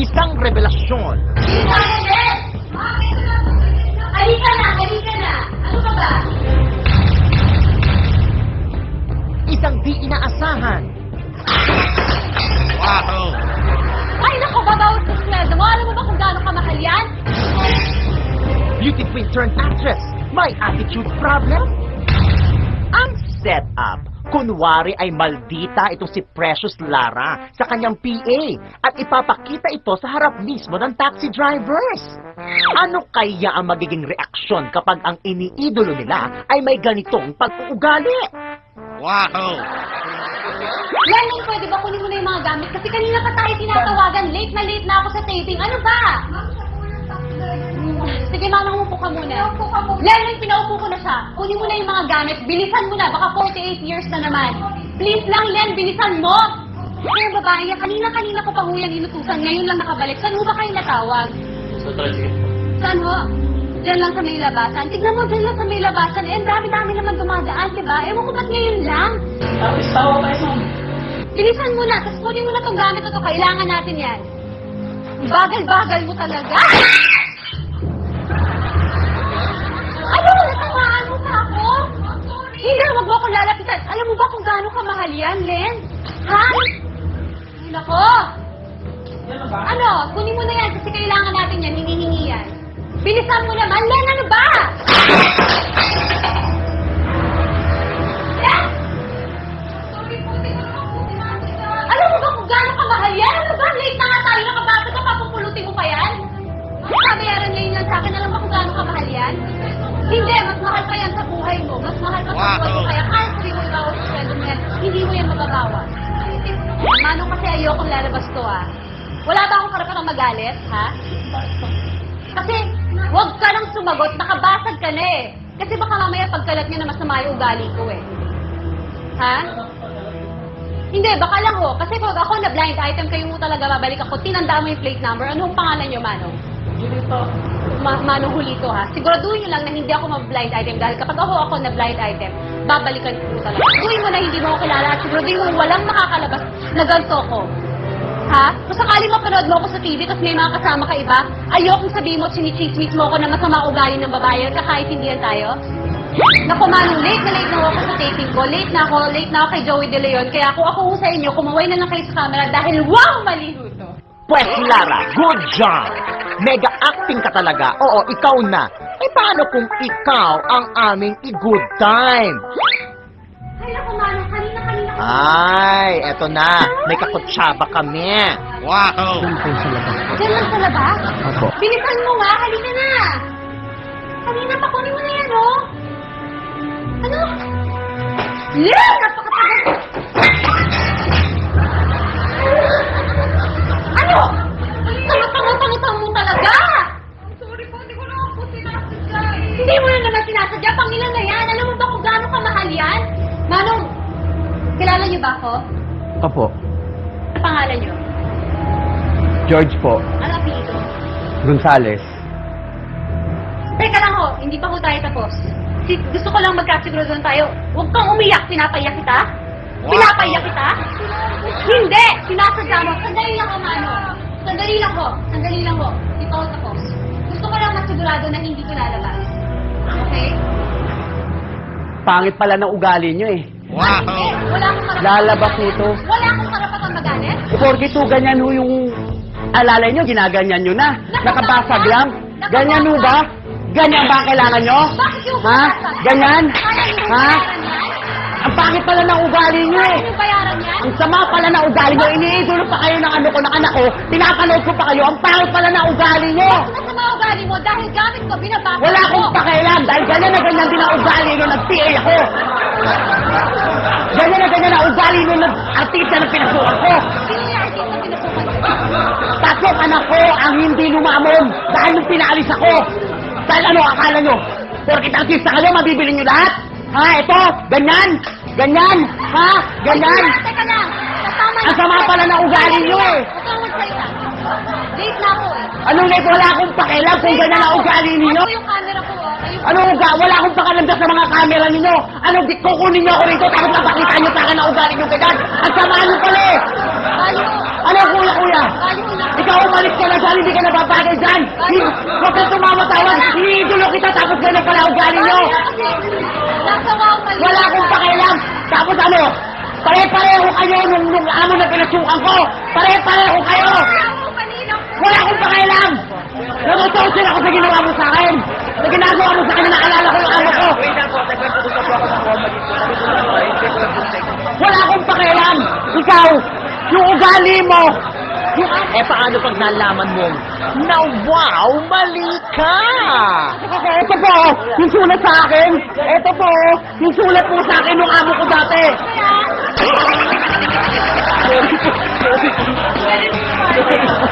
Isang revelasyon. Halika na, halika na. Ano ka ba? Isang di inaasahan. Wow! Ay, naku, babawat sa sweldo mo. Alam mo ba kung gaano kamahal yan? Beauty queen turned actress. May attitude problem? Ang setup, kunwari ay maldita itong si Precious Lara sa kanyang PA at ipapakita ito sa harap mismo ng taxi drivers. Ano kaya ang magiging reaksyon kapag ang iniidolo nila ay may ganitong pag-uugali? Wow! Lenny, pwede ba kunin mo na yung mga gamit? Kasi kanina pa tayo tinatawagan. Late na ako sa taping. Ano ba? Sige, mama, umupo ka muna. Lenny, pinaupo ko na siya. Kunin mo na yung mga gamit. Bilisan mo na. Baka 48 years na naman. Please lang, Len, bilisan mo. Kaya babae, kanina ko pa ho yan inutusan. Ngayon lang nakabalik. Saan mo ba kayo natawag? Saan ho? Diyan lang sa may labasan. Tignan mo, diyan lang sa may labasan. Eh, ang dami-dami naman dumadaan, diba? Ewan ko ba't ngayon lang? Tapos tawa tayo, ma'am. Bilisan mo na, tapos kunin mo na itong gamit na to. Kailangan natin yan. Bagal-bagal mo talaga. Ano? Natamaan mo pa ako? Hindi, wag mo akong lalapitan. Alam mo ba kung gaano kamahal yan, Len? Ha? Ay, nako. Ano? Kunin mo na yan kasi kailangan natin yan. Hinihingi yan. Bilisan mo naman, Len. Ano ba? Len? Alam mo ba kung gaano kamahal yan? Ano ba? Late na nga tayo nakabasa ka, papupulutin mo pa yan? Sabayaran ngayon lang sa akin, alam mo kung gaano kamahal yan? Hindi, mas mahal pa yan sa buhay mo. Mas mahal pa sa buhay mo. Kaya kahit sabi mo ibawas sa sweldo mo yan, hindi mo yan mababawa. Manong kasi ayokong lalabas to, ah. Wala ba akong karapatang magalit, ha? Kasi, huwag ka nang sumagot, nakabasag ka na eh. Kasi baka mamaya pagkalat niya na masama yung ugali ko eh. Ha? Hindi, baka lang ho. Kasi pag ako na blind item, kayo mo talaga babalik ako. Tinandaan mo yung plate number. Anong pangalan niyo, Manong? Julito. Manong Julito, ha? Siguraduhin niyo lang na hindi ako ma-blind item. Dahil kapag ako na blind item, babalikan ko talaga. Siguraduhin mo na hindi mo ako kilala at siguraduhin mo walang makakalabas na ganito ko. Ha? Kung sakaling mapanood mo ako sa TV tapos may mga kasama ka iba, ayokong sabihin mo at sinichismis mo ako na masama ugali ng babae at kakaintindihan tayo. Naku, Manong, late na ako sa taping ko. Late na ako kay Joey De Leon. Kaya kung ako sa inyo, kumaway na lang kayo sa camera dahil wow, maliho to. Pwes Lara, good job! Mega acting ka talaga. Oo, ikaw na. Eh paano kung ikaw ang aming i-good time? Ay, naku, Manong, kanina ko. Ay, eto na. May kakutsaba kami. Wow! Diyan lang sa labas? Ako. Bilisan mo nga, halika na. Kanina pa, kunin mo na yan, oh. Ano? Len! Napakatagal! Ano? Tanga-tanga mo talaga! Sorry po, hindi ko naman po sinasadya. Hindi mo na naman sinasadya, pangilan na yan. Alam mo ba kung gaano kamahal yan? Manong, kilala niyo ba ako? Opo. Ano pangalan niyo? George po. Ano apelido? Gonzales. Teka lang ho, hindi pa ho tayo tapos. Gusto ko lang magkasiguro doon tayo. Huwag kang umiyak, pinapaiyak kita? Wow. Pinapaiyak kita? Hindi! Sinasadya mo. Sandali lang ho, Mano. Sandali lang ho. Hindi pa ho tapos. Gusto ko lang masigurado na hindi ko lalabas. Okay? Pangit pala ng ugali nyo eh. Wow! Wala akong karapatan. Lalabas nito. Wala akong karapatan magalit. Porque ito, ganyan ho yung alalay nyo, ginaganyan nyo na. Nakabasag lang. Ganyan ho ba? Ganyan ba ang kailangan nyo? Bakit yung Ha? Ganyan? Ha? bayaran yan? Ang pangit pala ng ugali nyo eh. Bakit yung bayaran yan? Ang sama pala ng ugali nyo. Iniidolo pa kayo ng ng anak ko. Pinapanood ko pa kayo. Ang pangit pala ng ugali nyo. Masama ugali mo dahil gamit ko, binabasa Wala ko. akong pakialam dahil ganyan na ganyan din ang ugali nung nag-PA ako. Ganyan na ganyan ang ugali nung nag-artista na pinasukan ko. Sino yung artist na pinasukan ko? Tatlong anak ko ang hindi lumamon dahil nung pinaalis ako. Dahil ano, akala nyo? Porkit artista kayo, mabibili nyo lahat? Ha, ito, ganyan, ganyan, ha, ganyan. Teka lang. Tama Ang sama pala ng ugali nyo eh. Huwag kang magsalita. Late na ako eh. Anong net, wala akong pakialam kung ganyan ang ugali ninyo? Ako yung camera ko oh. Ayun. Ano wala akong pakialam sa mga camera ninyo. Anong kukunin nyo ako rito tapos napakita nyo sa akin ang ugali nyo ganyan. Ang sama nyo pala eh. Balo. Ano, kuya? Ikaw umalis ka na dyan, hindi ka nababagay dyan. Huwag kang tumamatawag. Iniidolo kita, tapos ganun pala ugali nyo. Wala akong pakialam. Tapos ano, pare-pareho kayo nung amo na pinasukan ko. Pare-pareho kayo. Wala akong pakialam. Natutusin ako sa ginawa mo sa akin. Sa ginagawa mo sa akin, naalala ko yung amo ko. Wala akong pakialam. Ikaw, yung ugali mo. Paano pag nalaman mong na wow, mali ka? Ito po, yung sulat sa akin. Ito po, yung sulat po sa akin nung amo ko dati. Kaya,